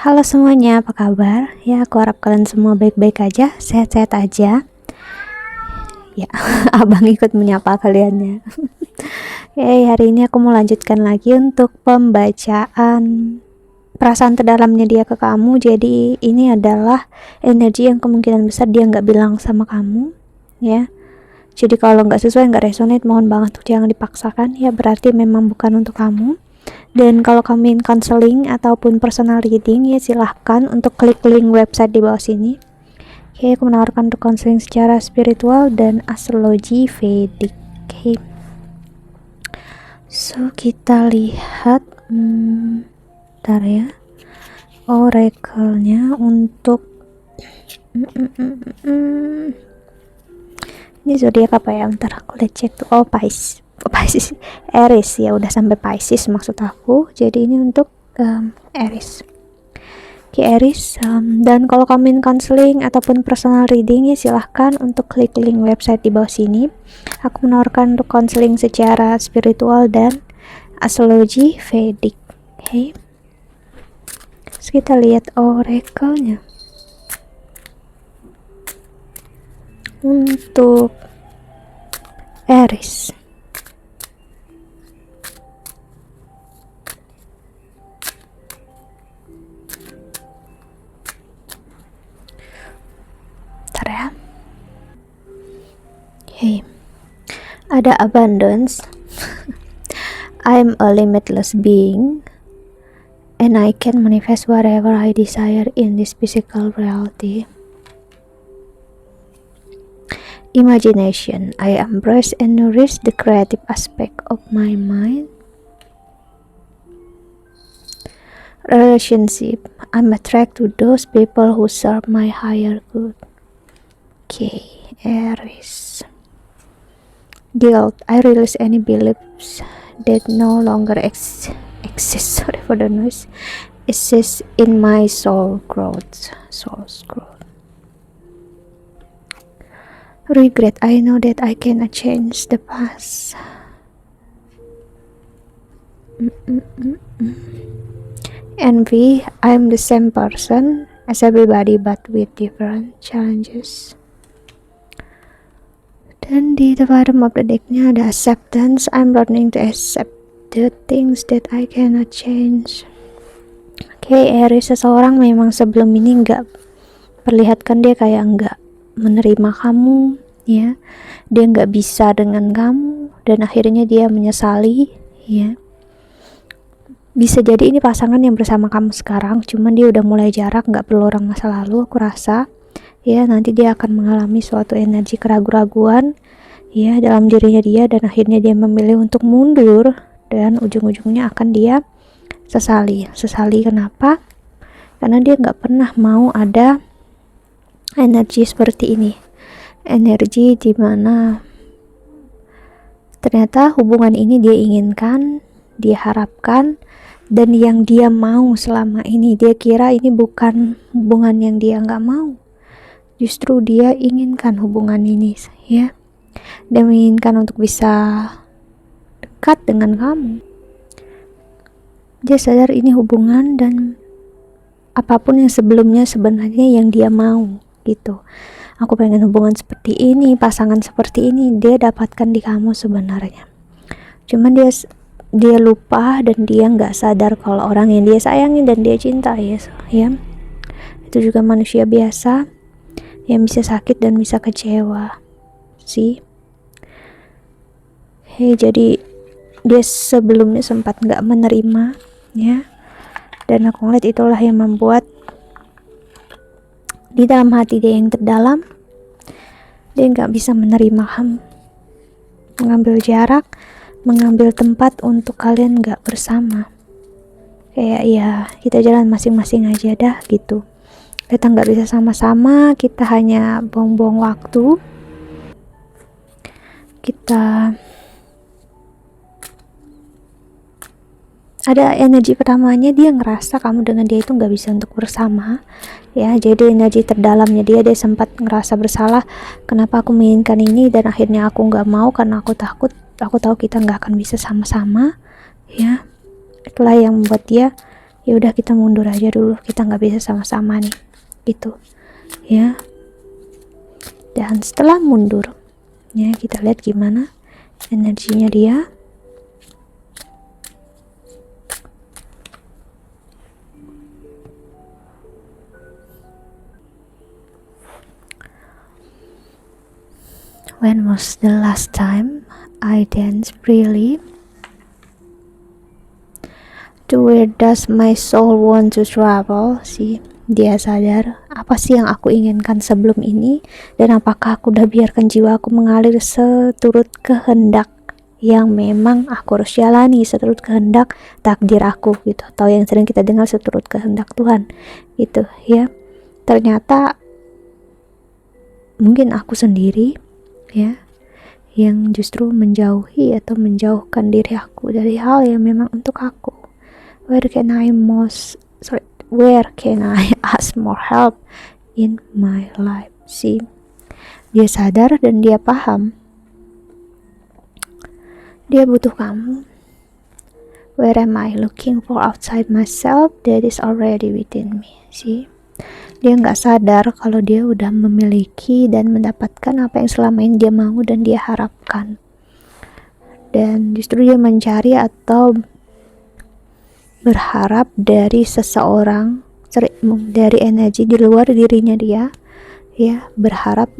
Halo semuanya, apa kabar? Ya, aku harap kalian semua baik-baik aja, sehat-sehat aja. Ya, abang ikut menyapa kalian ya. Hari ini aku mau lanjutkan lagi untuk pembacaan perasaan terdalamnya dia ke kamu. Jadi ini adalah energi yang kemungkinan besar dia nggak bilang sama kamu, ya. Jadi kalau nggak sesuai, nggak resonate, mohon banget tuh jangan dipaksakan. Ya, berarti memang bukan untuk kamu. Dan kalau kamu ingin counseling ataupun personal reading, ya silahkan untuk klik link website di bawah sini. Oke, aku menawarkan untuk counseling secara spiritual dan astrologi Vedic. Oke. So, kita lihat bentar ya. Oracle-nya untuk ini zodiak apa ya? Bentar aku lihat cek tuh. Oh, Pisces. Aries ya, udah sampai Pisces maksud aku. Jadi ini untuk Aries. Oke, Aries, dan kalau kamu ingin counseling ataupun personal reading, ya silahkan untuk klik link website di bawah sini. Aku menawarkan untuk counseling secara spiritual dan astrologi Vedic. Oke. Terus kita lihat oracle-nya untuk Aries. Hey, ada abundance. I'm a limitless being and I can manifest whatever I desire in this physical reality. Imagination, I embrace and nourish the creative aspect of my mind. Relationship, I'm attracted to those people who serve my higher good. Okay, Aries. Guilt, I release any beliefs that no longer exist. Sorry for the noise. Exist in my soul's growth. Regret, I know that I cannot change the past. Envy, I'm the same person as everybody but with different challenges. Dan di the bottom of the decknya ada acceptance, I'm learning to accept the things that I cannot change. Oke, Aries, seseorang memang sebelum ini nggak perlihatkan dia kayak nggak menerima kamu, ya. Dia nggak bisa dengan kamu dan akhirnya dia menyesali, ya. Bisa jadi ini pasangan yang bersama kamu sekarang, cuman dia udah mulai jarak, nggak perlu orang masa lalu, aku rasa. Ya, nanti dia akan mengalami suatu energi keraguan-raguan ya dalam dirinya dia, dan akhirnya dia memilih untuk mundur dan ujung-ujungnya akan dia sesali. Kenapa? Karena dia nggak pernah mau ada energi seperti ini, energi dimana ternyata hubungan ini dia inginkan, dia harapkan, dan yang dia mau selama ini. Dia kira ini bukan hubungan yang dia nggak mau, justru dia inginkan hubungan ini, ya. Dia menginginkan untuk bisa dekat dengan kamu. Dia sadar ini hubungan dan apapun yang sebelumnya sebenarnya yang dia mau, gitu. Aku pengen hubungan seperti ini, pasangan seperti ini, dia dapatkan di kamu sebenarnya. Cuman dia lupa dan dia nggak sadar kalau orang yang dia sayangi dan dia cintai, ya. Itu juga manusia biasa yang bisa sakit dan bisa kecewa sih. Jadi dia sebelumnya sempat nggak menerima, ya, dan aku ngeliat itulah yang membuat di dalam hati dia yang terdalam dia nggak bisa menerima kamu, mengambil jarak, mengambil tempat untuk kalian nggak bersama. Kayak ya kita jalan masing-masing aja dah gitu. Kita nggak bisa sama-sama, kita hanya buang-buang waktu. Kita ada energi pertamanya, dia ngerasa kamu dengan dia itu nggak bisa untuk bersama, ya. Jadi energi terdalamnya dia sempat ngerasa bersalah, kenapa aku menginginkan ini dan akhirnya aku nggak mau karena aku tahu kita nggak akan bisa sama-sama, ya. Itulah yang membuat dia ya udah kita mundur aja dulu, kita nggak bisa sama-sama nih gitu ya. Dan setelah mundur ya, kita lihat gimana energinya dia. When was the last time I danced freely? To where does my soul want to travel? See, dia sadar apa sih yang aku inginkan sebelum ini, dan apakah aku udah biarkan jiwaku mengalir seturut kehendak yang memang aku harus jalani, seturut kehendak takdir aku gitu, atau yang sering kita dengar seturut kehendak Tuhan gitu ya. Ternyata mungkin aku sendiri ya yang justru menjauhi atau menjauhkan diri aku dari hal yang memang untuk aku. Where can I ask more help in my life? See, dia sadar dan dia paham dia butuh kamu. Where am I looking for outside myself that is already within me? See, dia nggak sadar kalau dia udah memiliki dan mendapatkan apa yang selama ini dia mau dan dia harapkan, dan justru dia mencari atau berharap dari seseorang, dari energi di luar dirinya dia ya, berharap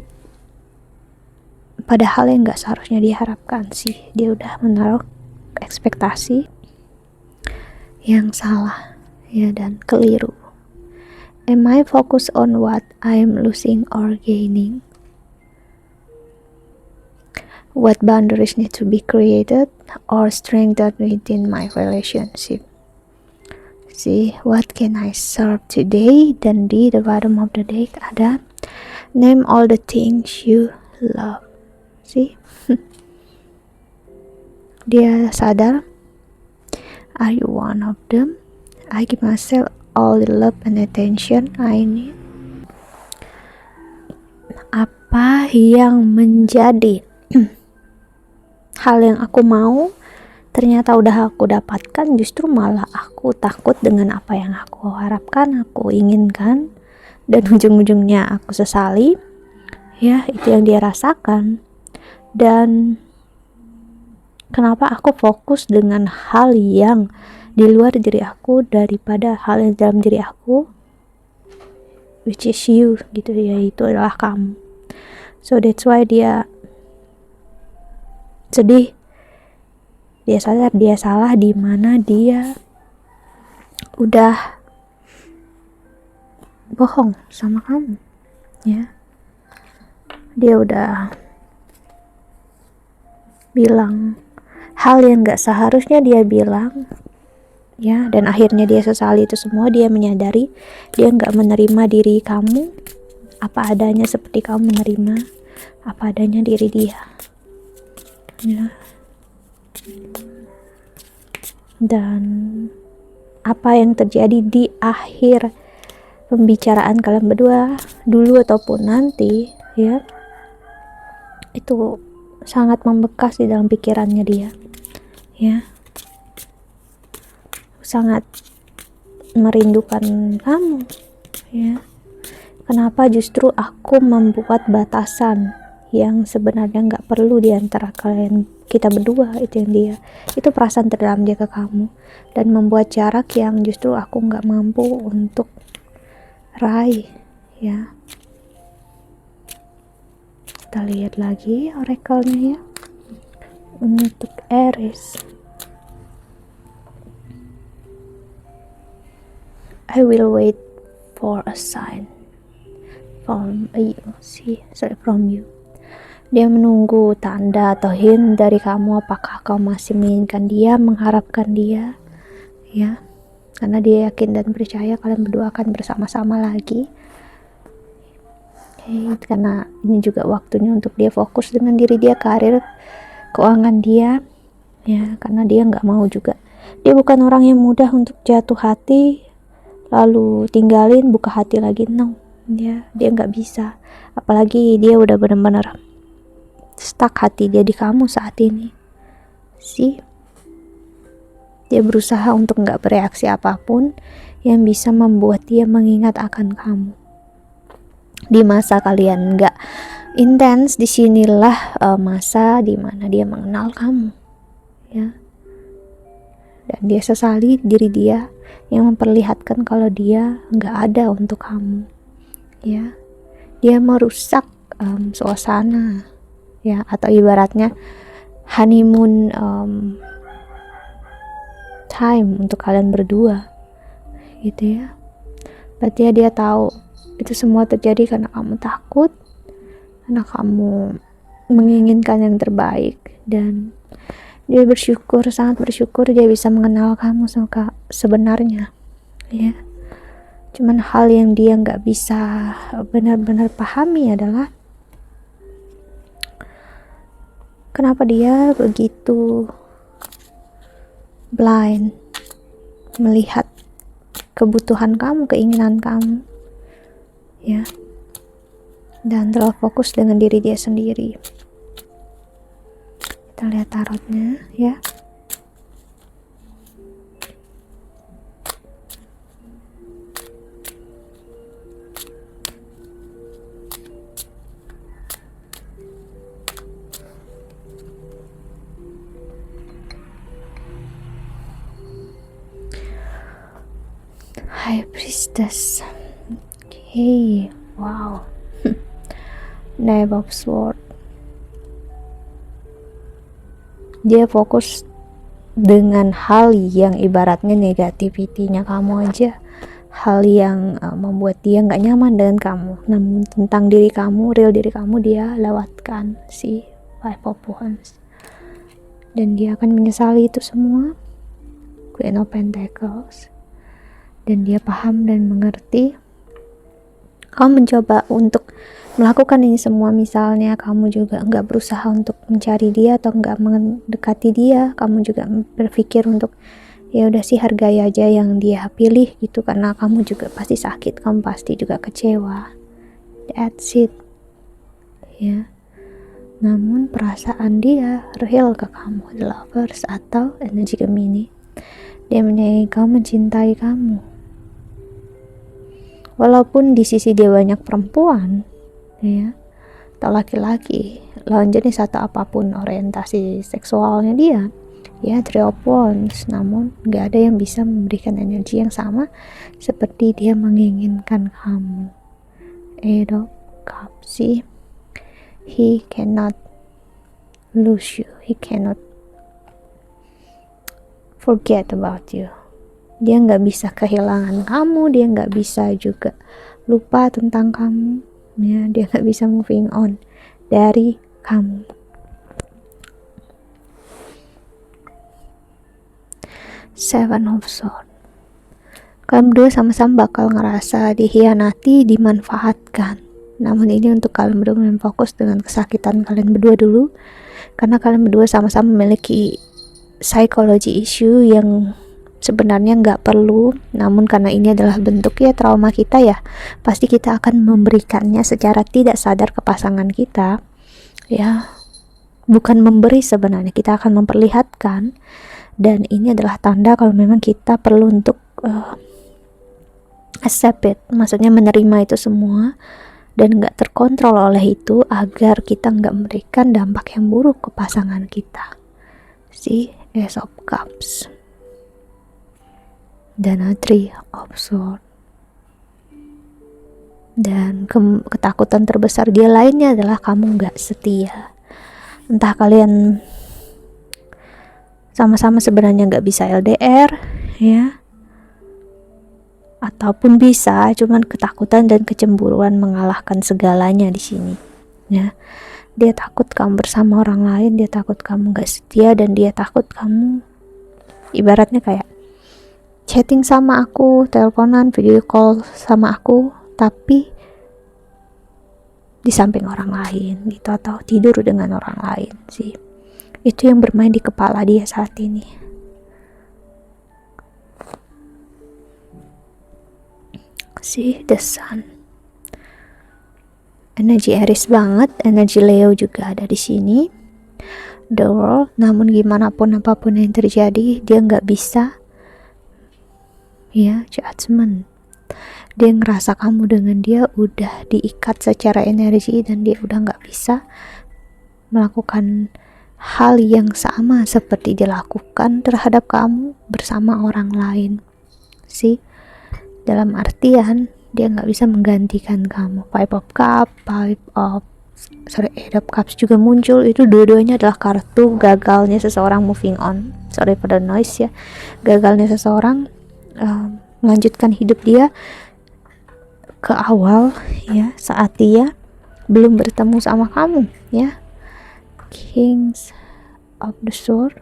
pada hal yang nggak seharusnya diharapkan. Sih, dia udah menaruh ekspektasi yang salah ya dan keliru. Am I focused on what I am losing or gaining? What boundaries need to be created or strengthened within my relationship? See, what can I serve today? Dan di the bottom of the deck ada name all the things you love. See, dia sadar, are you one of them? I give myself all the love and attention I need. Apa yang menjadi hal yang aku mau ternyata udah aku dapatkan, justru malah aku takut dengan apa yang aku harapkan, aku inginkan, dan ujung-ujungnya aku sesali ya. Itu yang dia rasakan. Dan kenapa aku fokus dengan hal yang di luar diri aku daripada hal yang dalam diri aku, which is you gitu ya, itu adalah kamu. So that's why dia sedih, dia sadar dia salah di mana dia udah bohong sama kamu ya. Dia udah bilang hal yang gak seharusnya dia bilang ya, dan akhirnya dia sesali itu semua. Dia menyadari dia gak menerima diri kamu apa adanya seperti kamu menerima apa adanya diri dia ya. Dan apa yang terjadi di akhir pembicaraan kalian berdua dulu ataupun nanti ya, itu sangat membekas di dalam pikirannya dia ya. Sangat merindukan kamu ya. Kenapa justru aku membuat batasan yang sebenarnya nggak perlu di antara kalian, kita berdua. Itu yang dia, itu perasaan terdalam dia ke kamu, dan membuat jarak yang justru aku nggak mampu untuk raih ya. Kita lihat lagi oracle-nya ya untuk Aries. I will wait for a sign from you. Dia menunggu tanda atau hint dari kamu, apakah kau masih menginginkan dia, mengharapkan dia ya, karena dia yakin dan percaya kalian berdua akan bersama-sama lagi. Karena ini juga waktunya untuk dia fokus dengan diri dia, karir, keuangan dia ya, karena dia nggak mau juga, dia bukan orang yang mudah untuk jatuh hati lalu tinggalin, buka hati lagi, no ya, dia nggak bisa. Apalagi dia udah benar-benar stuck hati dia di kamu saat ini sih. Dia berusaha untuk nggak bereaksi apapun yang bisa membuat dia mengingat akan kamu. Di masa kalian nggak intens, disinilah masa dimana dia mengenal kamu, ya. Dan dia sesali diri dia yang memperlihatkan kalau dia nggak ada untuk kamu, ya. Dia merusak suasana, ya, atau ibaratnya honeymoon time untuk kalian berdua, gitu ya. Berarti dia tahu itu semua terjadi karena kamu takut, karena kamu menginginkan yang terbaik, dan dia bersyukur, sangat bersyukur dia bisa mengenal kamu sebenarnya, ya. Cuman hal yang dia nggak bisa benar-benar pahami adalah kenapa dia begitu blind melihat kebutuhan kamu, keinginan kamu, ya, dan terlalu fokus dengan diri dia sendiri. Kita lihat tarotnya, ya. High Priestess. Okay, wow. Knight of Swords. Dia fokus dengan hal yang ibaratnya negativity-nya kamu aja, hal yang membuat dia nggak nyaman dengan kamu. Namun tentang diri kamu, real diri kamu, dia lewatkan si Five of Wands, dan dia akan menyesali itu semua. Queen of Pentacles. Dan dia paham dan mengerti. Kamu mencoba untuk melakukan ini semua, misalnya kamu juga nggak berusaha untuk mencari dia atau nggak mendekati dia, kamu juga berpikir untuk ya udah sih hargai aja yang dia pilih gitu, karena kamu juga pasti sakit, kamu pasti juga kecewa. That's it, ya. Namun perasaan dia real ke kamu, the Lovers atau energi Gemini. Dia menyayangi kamu, mencintai kamu. Walaupun di sisi dia banyak perempuan, ya, atau laki-laki, lawan jenis atau apapun orientasi seksualnya dia, ya, Three of Wands, namun gak ada yang bisa memberikan energi yang sama seperti dia menginginkan kamu. Eight of Cups, sih, he cannot lose you, he cannot forget about you. Dia nggak bisa kehilangan kamu, dia nggak bisa juga lupa tentang kamu, ya. Dia nggak bisa moving on dari kamu. Seven of Swords. Kalian berdua sama-sama bakal ngerasa dihianati, dimanfaatkan. Namun ini untuk kalian berdua fokus dengan kesakitan kalian berdua dulu, karena kalian berdua sama-sama memiliki psychology issue yang sebenarnya nggak perlu, namun karena ini adalah bentuk ya trauma kita, ya pasti kita akan memberikannya secara tidak sadar ke pasangan kita, ya. Bukan memberi, sebenarnya kita akan memperlihatkan, dan ini adalah tanda kalau memang kita perlu untuk accept it, maksudnya menerima itu semua dan nggak terkontrol oleh itu, agar kita nggak memberikan dampak yang buruk ke pasangan kita. Si Ace of Cups dan Three of Swords. Dan ketakutan terbesar dia lainnya adalah kamu gak setia. Entah kalian sama-sama sebenarnya gak bisa LDR, ya, ataupun bisa, cuman ketakutan dan kecemburuan mengalahkan segalanya di sini, ya. Dia takut kamu bersama orang lain, dia takut kamu gak setia, dan dia takut kamu ibaratnya kayak chatting sama aku, teleponan, video call sama aku, tapi di samping orang lain gitu, atau tidur dengan orang lain, sih. Itu yang bermain di kepala dia saat ini. See, the Sun. Energi Aries banget, energi Leo juga ada di sini. the world, namun gimana pun apapun yang terjadi, dia nggak bisa ya judgment. Dia ngerasa kamu dengan dia udah diikat secara energi dan dia udah nggak bisa melakukan hal yang sama seperti dilakukan terhadap kamu bersama orang lain sih. Dalam artian dia nggak bisa menggantikan kamu. Eight of Cups juga muncul. Itu dua-duanya adalah kartu gagalnya seseorang moving on. Sorry for the noise ya. Gagalnya seseorang melanjutkan hidup dia ke awal ya, saat dia belum bertemu sama kamu ya. Kings of the Sword,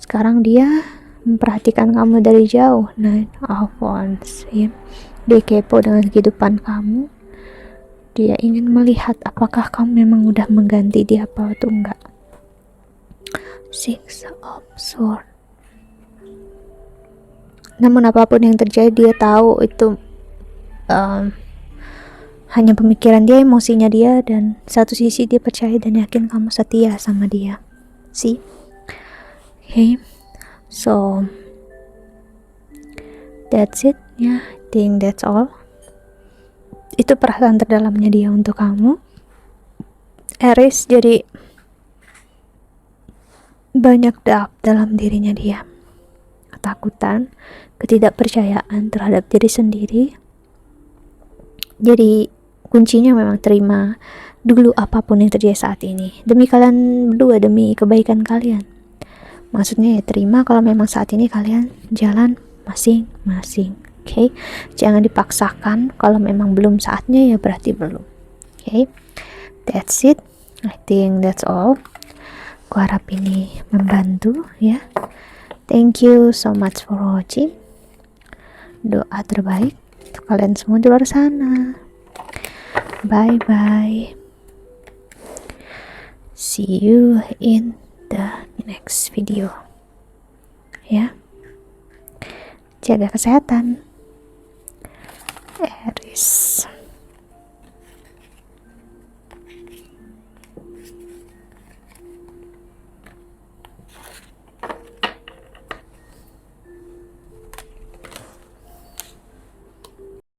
sekarang dia memperhatikan kamu dari jauh. Nine of Wands ya. Dia kepo dengan kehidupan kamu. Dia ingin melihat apakah kamu memang udah mengganti dia apa atau enggak. Six of Swords. Namun apapun yang terjadi, dia tahu itu hanya pemikiran dia, emosinya dia, dan satu sisi dia percaya dan yakin kamu setia sama dia. See? Okay. So that's it ya. I think that's all. Itu perasaan terdalamnya dia untuk kamu, Aries. Jadi banyak doubt dalam dirinya dia, ketakutan, ketidakpercayaan terhadap diri sendiri. Jadi kuncinya memang terima dulu apapun yang terjadi saat ini, demi kalian berdua, demi kebaikan kalian. Maksudnya ya terima kalau memang saat ini kalian jalan masing-masing. Okay? Jangan dipaksakan. Kalau memang belum saatnya ya berarti belum. Okay? That's it. I think that's all. Aku harap ini membantu ya. Thank you so much for watching. Doa terbaik untuk kalian semua di luar sana. Bye bye. See you in the next video. Ya. Jaga kesehatan, Aries.